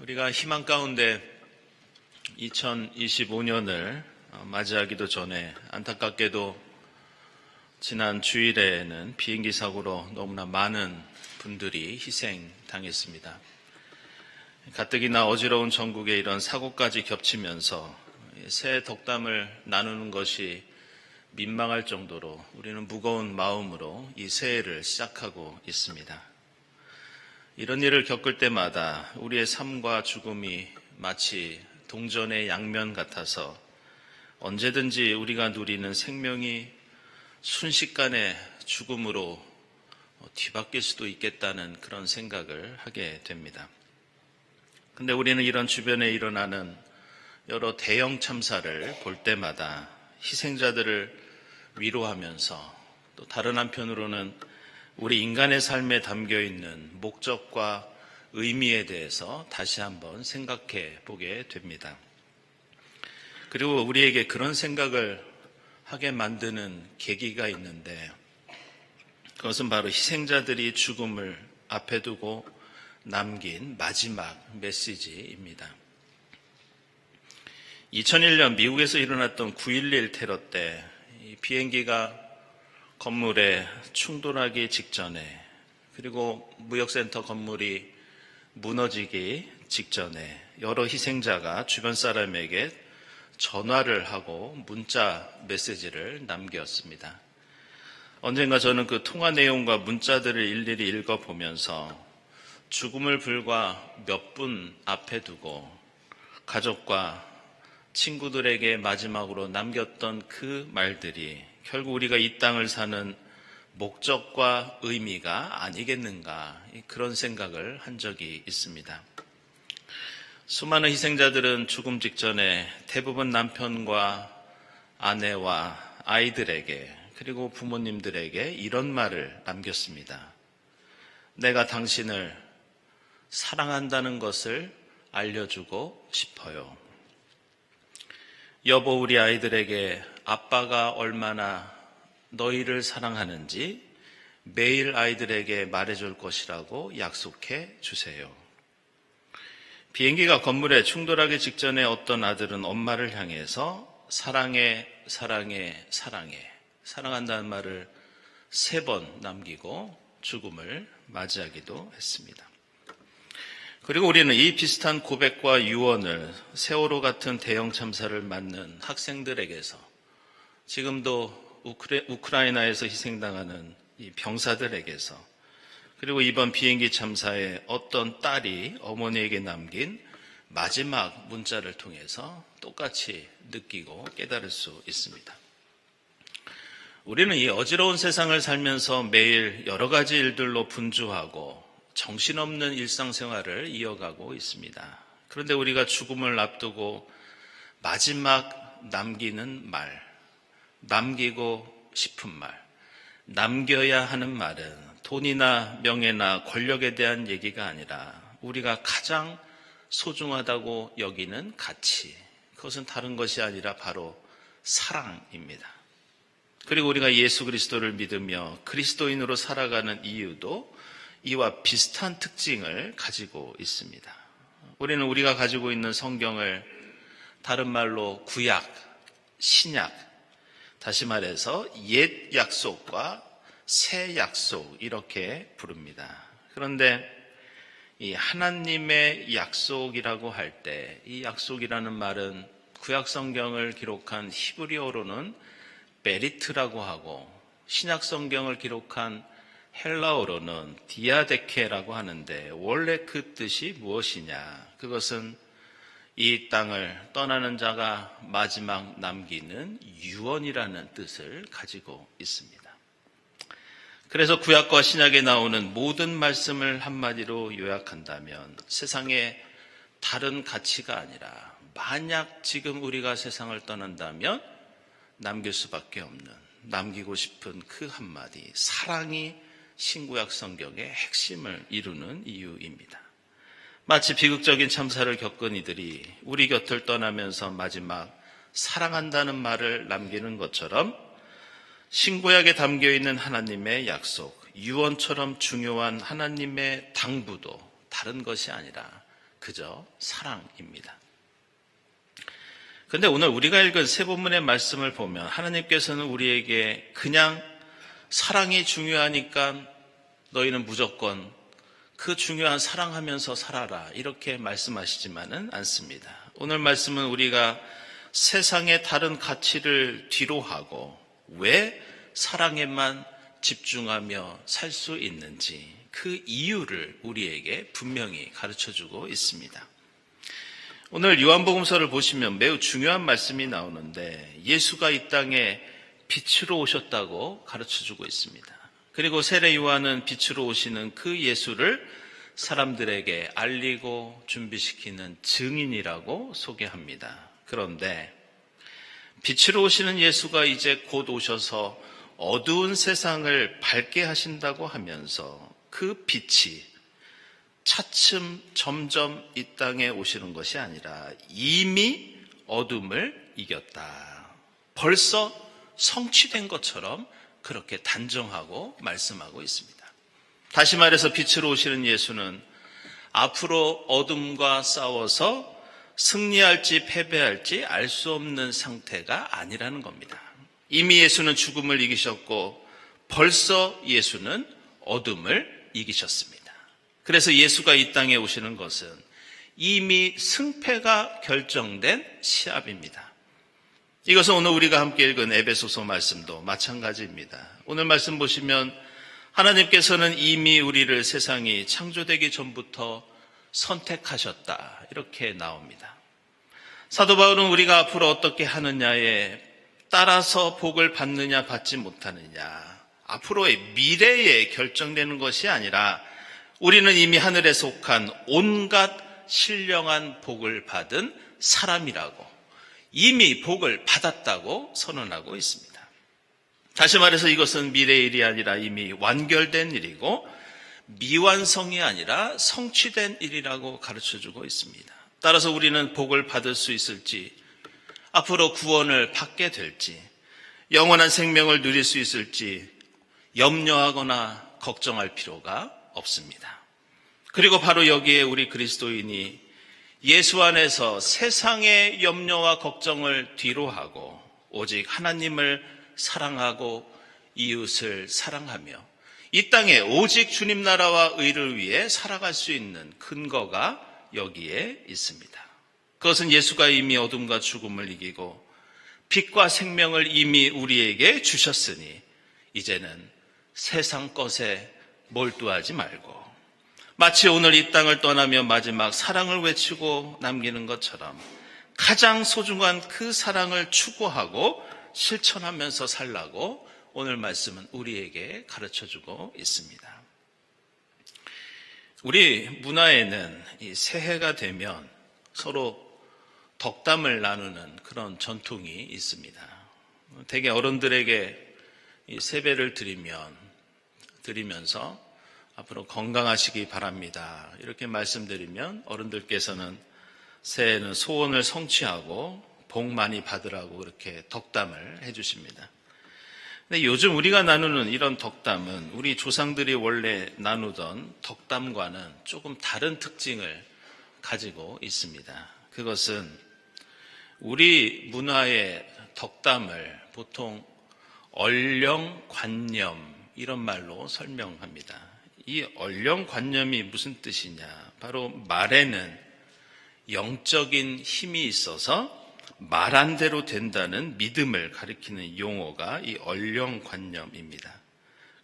우리가 희망 가운데 2025년을 맞이하기도 전에 안타깝게도 지난 주일에는 비행기 사고로 너무나 많은 분들이 희생당했습니다. 가뜩이나 어지러운 전국에 이런 사고까지 겹치면서 새해 덕담을 나누는 것이 민망할 정도로 우리는 무거운 마음으로 이 새해를 시작하고 있습니다. 이런 일을 겪을 때마다 우리의 삶과 죽음이 마치 동전의 양면 같아서 언제든지 우리가 누리는 생명이 순식간에 죽음으로 뒤바뀔 수도 있겠다는 그런 생각을 하게 됩니다. 근데 우리는 이런 주변에 일어나는 여러 대형 참사를 볼 때마다 희생자들을 위로하면서 또 다른 한편으로는 우리 인간의 삶에 담겨있는 목적과 의미에 대해서 다시 한번 생각해 보게 됩니다. 그리고 우리에게 그런 생각을 하게 만드는 계기가 있는데 그것은 바로 희생자들이 죽음을 앞에 두고 남긴 마지막 메시지입니다. 2001년 미국에서 일어났던 9.11 테러 때 이 비행기가 건물에 충돌하기 직전에 그리고 무역센터 건물이 무너지기 직전에 여러 희생자가 주변 사람에게 전화를 하고 문자 메시지를 남겼습니다. 언젠가 저는 그 통화 내용과 문자들을 일일이 읽어보면서 죽음을 불과 몇 분 앞에 두고 가족과 친구들에게 마지막으로 남겼던 그 말들이 결국 우리가 이 땅을 사는 목적과 의미가 아니겠는가 그런 생각을 한 적이 있습니다. 수많은 희생자들은 죽음 직전에 대부분 남편과 아내와 아이들에게 그리고 부모님들에게 이런 말을 남겼습니다. 내가 당신을 사랑한다는 것을 알려주고 싶어요. 여보, 우리 아이들에게 아빠가 얼마나 너희를 사랑하는지 매일 아이들에게 말해줄 것이라고 약속해 주세요. 비행기가 건물에 충돌하기 직전에 어떤 아들은 엄마를 향해서 사랑해, 사랑해, 사랑해, 사랑한다는 말을 3번 남기고 죽음을 맞이하기도 했습니다. 그리고 우리는 이 비슷한 고백과 유언을 세월호 같은 대형 참사를 맞는 학생들에게서 지금도 우크라이나에서 희생당하는 이 병사들에게서 그리고 이번 비행기 참사에 어떤 딸이 어머니에게 남긴 마지막 문자를 통해서 똑같이 느끼고 깨달을 수 있습니다. 우리는 이 어지러운 세상을 살면서 매일 여러 가지 일들로 분주하고 정신없는 일상생활을 이어가고 있습니다. 그런데 우리가 죽음을 앞두고 마지막 남기는 말, 남기고 싶은 말, 남겨야 하는 말은 돈이나 명예나 권력에 대한 얘기가 아니라 우리가 가장 소중하다고 여기는 가치, 그것은 다른 것이 아니라 바로 사랑입니다. 그리고 우리가 예수 그리스도를 믿으며 그리스도인으로 살아가는 이유도 이와 비슷한 특징을 가지고 있습니다. 우리는 우리가 가지고 있는 성경을 다른 말로 구약, 신약, 다시 말해서 옛 약속과 새 약속 이렇게 부릅니다. 그런데 이 하나님의 약속이라고 할 때 이 약속이라는 말은 구약 성경을 기록한 히브리어로는 베리트라고 하고 신약 성경을 기록한 헬라어로는 디아데케라고 하는데 원래 그 뜻이 무엇이냐? 그것은 이 땅을 떠나는 자가 마지막 남기는 유언이라는 뜻을 가지고 있습니다. 그래서 구약과 신약에 나오는 모든 말씀을 한마디로 요약한다면 세상에 다른 가치가 아니라 만약 지금 우리가 세상을 떠난다면 남길 수밖에 없는 남기고 싶은 그 한마디 사랑이 신구약 성경의 핵심을 이루는 이유입니다. 마치 비극적인 참사를 겪은 이들이 우리 곁을 떠나면서 마지막 사랑한다는 말을 남기는 것처럼 신구약에 담겨있는 하나님의 약속, 유언처럼 중요한 하나님의 당부도 다른 것이 아니라 그저 사랑입니다. 그런데 오늘 우리가 읽은 세 본문의 말씀을 보면 하나님께서는 우리에게 그냥 사랑이 중요하니까 너희는 무조건 그 중요한 사랑하면서 살아라 이렇게 말씀하시지만은 않습니다. 오늘 말씀은 우리가 세상의 다른 가치를 뒤로하고 왜 사랑에만 집중하며 살 수 있는지 그 이유를 우리에게 분명히 가르쳐주고 있습니다. 오늘 요한복음서를 보시면 매우 중요한 말씀이 나오는데 예수가 이 땅에 빛으로 오셨다고 가르쳐주고 있습니다. 그리고 세례 요한은 빛으로 오시는 그 예수를 사람들에게 알리고 준비시키는 증인이라고 소개합니다. 그런데 빛으로 오시는 예수가 이제 곧 오셔서 어두운 세상을 밝게 하신다고 하면서 그 빛이 차츰 점점 이 땅에 오시는 것이 아니라 이미 어둠을 이겼다. 벌써 성취된 것처럼 그렇게 단정하고 말씀하고 있습니다. 다시 말해서 빛으로 오시는 예수는 앞으로 어둠과 싸워서 승리할지 패배할지 알 수 없는 상태가 아니라는 겁니다. 이미 예수는 죽음을 이기셨고 벌써 예수는 어둠을 이기셨습니다. 그래서 예수가 이 땅에 오시는 것은 이미 승패가 결정된 시합입니다. 이것은 오늘 우리가 함께 읽은 에베소서 말씀도 마찬가지입니다. 오늘 말씀 보시면 하나님께서는 이미 우리를 세상이 창조되기 전부터 선택하셨다 이렇게 나옵니다. 사도 바울은 우리가 앞으로 어떻게 하느냐에 따라서 복을 받느냐 받지 못하느냐 앞으로의 미래에 결정되는 것이 아니라 우리는 이미 하늘에 속한 온갖 신령한 복을 받은 사람이라고 이미 복을 받았다고 선언하고 있습니다. 다시 말해서 이것은 미래의 일이 아니라 이미 완결된 일이고 미완성이 아니라 성취된 일이라고 가르쳐주고 있습니다. 따라서 우리는 복을 받을 수 있을지 앞으로 구원을 받게 될지 영원한 생명을 누릴 수 있을지 염려하거나 걱정할 필요가 없습니다. 그리고 바로 여기에 우리 그리스도인이 예수 안에서 세상의 염려와 걱정을 뒤로하고 오직 하나님을 사랑하고 이웃을 사랑하며 이 땅에 오직 주님 나라와 의를 위해 살아갈 수 있는 근거가 여기에 있습니다. 그것은 예수가 이미 어둠과 죽음을 이기고 빛과 생명을 이미 우리에게 주셨으니 이제는 세상 것에 몰두하지 말고 마치 오늘 이 땅을 떠나며 마지막 사랑을 외치고 남기는 것처럼 가장 소중한 그 사랑을 추구하고 실천하면서 살라고 오늘 말씀은 우리에게 가르쳐주고 있습니다. 우리 문화에는 이 새해가 되면 서로 덕담을 나누는 그런 전통이 있습니다. 대개 어른들에게 이 세배를 드리면서 앞으로 건강하시기 바랍니다. 이렇게 말씀드리면 어른들께서는 새해에는 소원을 성취하고 복 많이 받으라고 이렇게 덕담을 해주십니다. 근데 요즘 우리가 나누는 이런 덕담은 우리 조상들이 원래 나누던 덕담과는 조금 다른 특징을 가지고 있습니다. 그것은 우리 문화의 덕담을 보통 얼령관념 이런 말로 설명합니다. 이 얼령관념이 무슨 뜻이냐? 바로 말에는 영적인 힘이 있어서 말한 대로 된다는 믿음을 가리키는 용어가 이 얼령관념입니다.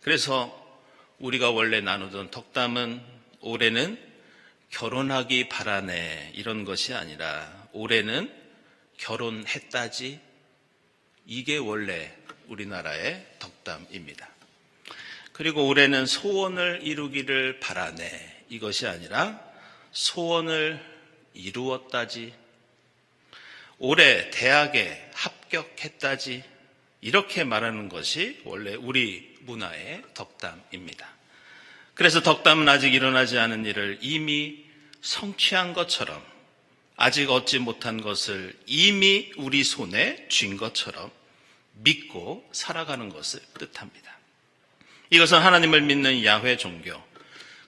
그래서 우리가 원래 나누던 덕담은 올해는 결혼하기 바라네 이런 것이 아니라 올해는 결혼했다지 이게 원래 우리나라의 덕담입니다. 그리고 올해는 소원을 이루기를 바라네 이것이 아니라 소원을 이루었다지 올해 대학에 합격했다지 이렇게 말하는 것이 원래 우리 문화의 덕담입니다. 그래서 덕담은 아직 일어나지 않은 일을 이미 성취한 것처럼 아직 얻지 못한 것을 이미 우리 손에 쥔 것처럼 믿고 살아가는 것을 뜻합니다. 이것은 하나님을 믿는 야훼 종교,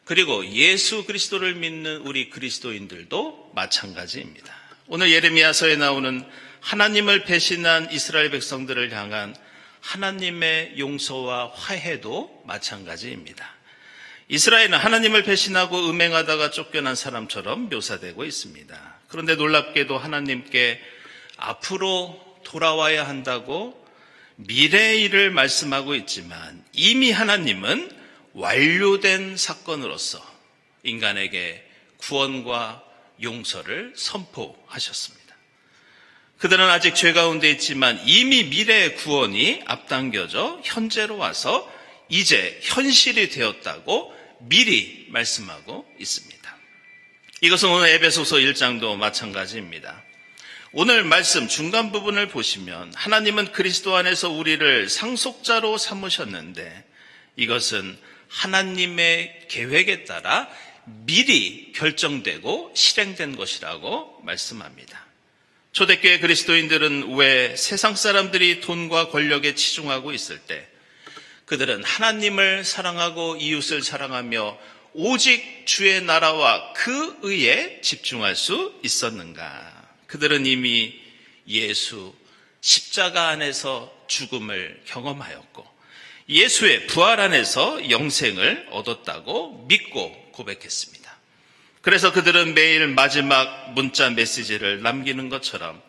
그리고 예수 그리스도를 믿는 우리 그리스도인들도 마찬가지입니다. 오늘 예레미야서에 나오는 하나님을 배신한 이스라엘 백성들을 향한 하나님의 용서와 화해도 마찬가지입니다. 이스라엘은 하나님을 배신하고 음행하다가 쫓겨난 사람처럼 묘사되고 있습니다. 그런데 놀랍게도 하나님께 앞으로 돌아와야 한다고 미래의 일을 말씀하고 있지만 이미 하나님은 완료된 사건으로서 인간에게 구원과 용서를 선포하셨습니다. 그들은 아직 죄 가운데 있지만 이미 미래의 구원이 앞당겨져 현재로 와서 이제 현실이 되었다고 미리 말씀하고 있습니다. 이것은 오늘 에베소서 1장도 마찬가지입니다. 오늘 말씀 중간 부분을 보시면 하나님은 그리스도 안에서 우리를 상속자로 삼으셨는데 이것은 하나님의 계획에 따라 미리 결정되고 실행된 것이라고 말씀합니다. 초대교회 그리스도인들은 왜 세상 사람들이 돈과 권력에 치중하고 있을 때 그들은 하나님을 사랑하고 이웃을 사랑하며 오직 주의 나라와 그 의에 집중할 수 있었는가? 그들은 이미 예수 십자가 안에서 죽음을 경험하였고 예수의 부활 안에서 영생을 얻었다고 믿고 고백했습니다. 그래서 그들은 매일 마지막 문자 메시지를 남기는 것처럼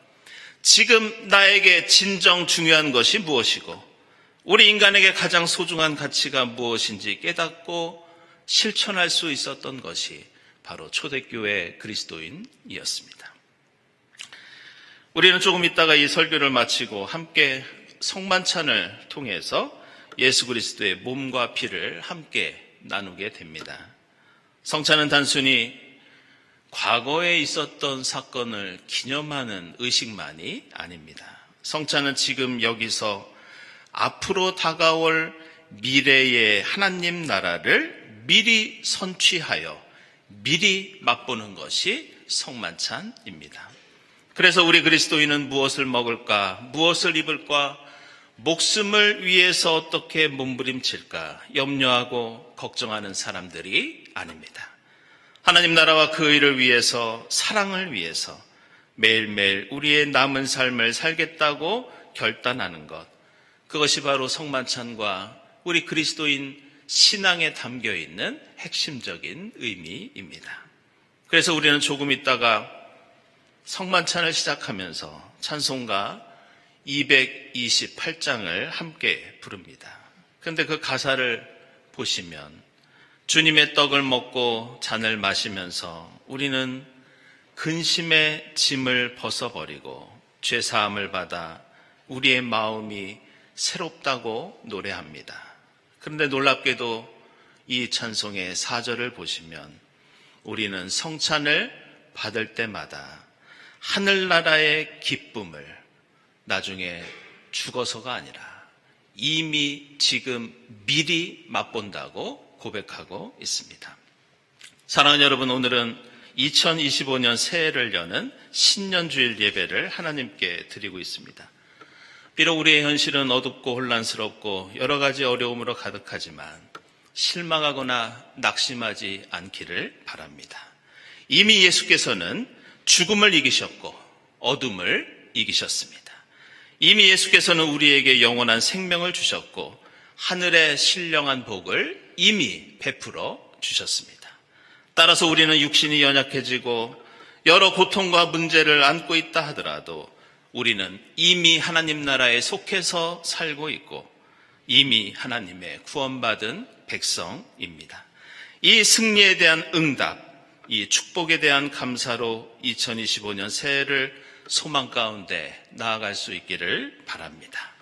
지금 나에게 진정 중요한 것이 무엇이고 우리 인간에게 가장 소중한 가치가 무엇인지 깨닫고 실천할 수 있었던 것이 바로 초대교회 그리스도인이었습니다. 우리는 조금 있다가 이 설교를 마치고 함께 성만찬을 통해서 예수 그리스도의 몸과 피를 함께 나누게 됩니다. 성찬은 단순히 과거에 있었던 사건을 기념하는 의식만이 아닙니다. 성찬은 지금 여기서 앞으로 다가올 미래의 하나님 나라를 미리 선취하여 미리 맛보는 것이 성만찬입니다. 그래서 우리 그리스도인은 무엇을 먹을까, 무엇을 입을까, 목숨을 위해서 어떻게 몸부림칠까 염려하고 걱정하는 사람들이 아닙니다. 하나님 나라와 그 의를 위해서, 사랑을 위해서 매일매일 우리의 남은 삶을 살겠다고 결단하는 것, 그것이 바로 성만찬과 우리 그리스도인 신앙에 담겨있는 핵심적인 의미입니다. 그래서 우리는 조금 있다가 성만찬을 시작하면서 찬송가 228장을 함께 부릅니다. 그런데 그 가사를 보시면 주님의 떡을 먹고 잔을 마시면서 우리는 근심의 짐을 벗어버리고 죄사함을 받아 우리의 마음이 새롭다고 노래합니다. 그런데 놀랍게도 이 찬송의 4절을 보시면 우리는 성찬을 받을 때마다 하늘나라의 기쁨을 나중에 죽어서가 아니라 이미 지금 미리 맛본다고 고백하고 있습니다. 사랑하는 여러분, 오늘은 2025년 새해를 여는 신년주일 예배를 하나님께 드리고 있습니다. 비록 우리의 현실은 어둡고 혼란스럽고 여러 가지 어려움으로 가득하지만 실망하거나 낙심하지 않기를 바랍니다. 이미 예수께서는 죽음을 이기셨고 어둠을 이기셨습니다. 이미 예수께서는 우리에게 영원한 생명을 주셨고 하늘의 신령한 복을 이미 베풀어 주셨습니다. 따라서 우리는 육신이 연약해지고 여러 고통과 문제를 안고 있다 하더라도 우리는 이미 하나님 나라에 속해서 살고 있고 이미 하나님의 구원받은 백성입니다. 이 승리에 대한 응답, 이 축복에 대한 감사로 2025년 새해를 소망 가운데 나아갈 수 있기를 바랍니다.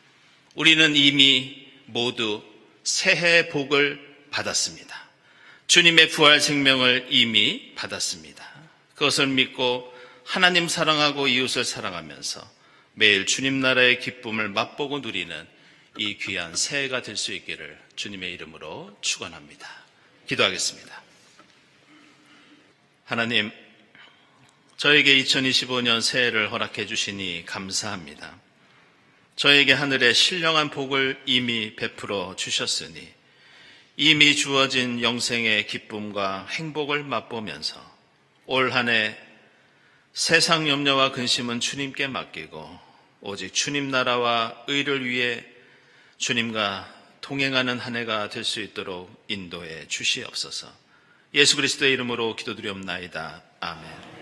우리는 이미 모두 새해의 복을 받았습니다. 주님의 부활 생명을 이미 받았습니다. 그것을 믿고 하나님 사랑하고 이웃을 사랑하면서 매일 주님 나라의 기쁨을 맛보고 누리는 이 귀한 새해가 될 수 있기를 주님의 이름으로 축원합니다. 기도하겠습니다. 하나님, 저에게 2025년 새해를 허락해 주시니 감사합니다. 저에게 하늘의 신령한 복을 이미 베풀어 주셨으니 이미 주어진 영생의 기쁨과 행복을 맛보면서 올 한 해 세상 염려와 근심은 주님께 맡기고 오직 주님 나라와 의를 위해 주님과 동행하는 한 해가 될 수 있도록 인도해 주시옵소서. 예수 그리스도의 이름으로 기도드리옵나이다. 아멘.